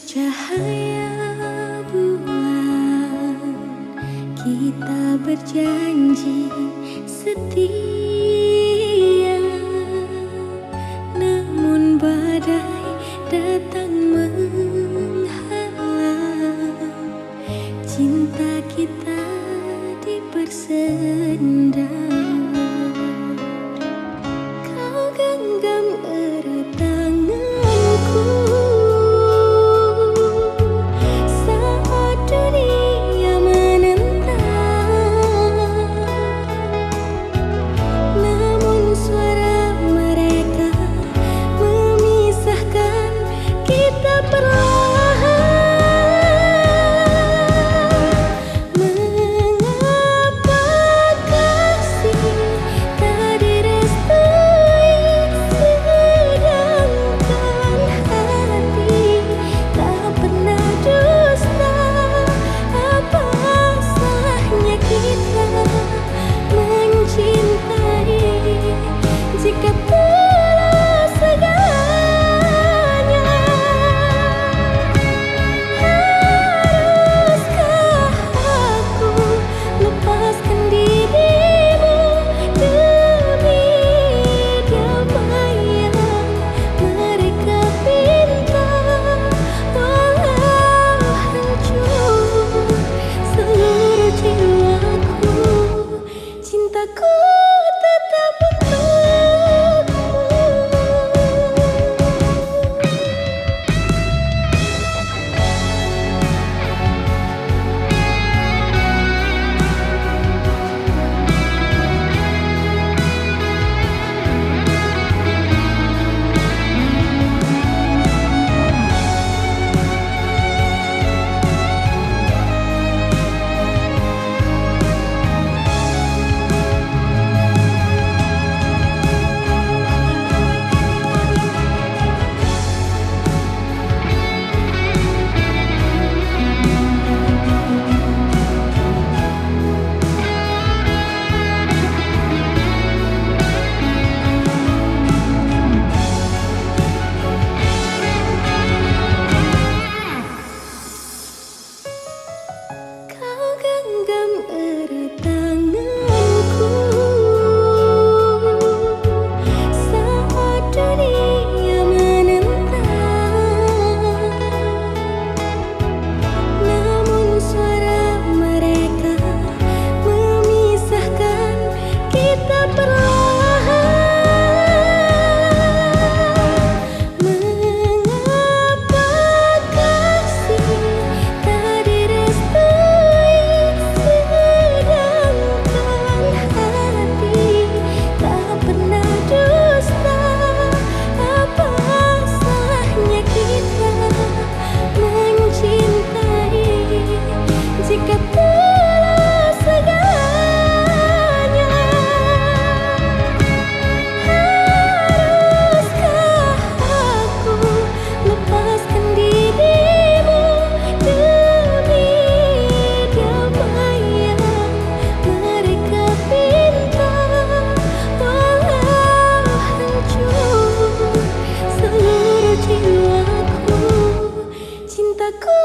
Cahaya bulan, kita berjanji setia. Namun badai datang menghalang, cinta kita dipersendam. Kau genggam erat tanganku saat dunia menentang. Namun suara mereka memisahkan kita perlahan. Mengapa kasih tak direstui, sedangkan hati tak pernah dusta? Apa salahnya kita mencintai jika telah segalanya? Haruskah aku lepaskan dirimu demi damai yang mereka pinta? Walau hancur seluruh jiwaku, cintaku tetap untukmu. Kau genggam erat tanganku saat dunia menentang. Namun suara mereka memisahkan kita perlahan. Mengapa kasih tak direstui, sedangkan hati tak pernah dusta? Apa salahnya kita mencintai jika telah segalanya? Haruskah aku lepaskan dirimu demi damai yang mereka pinta? Walau hancur seluruh jiwaku, cintaku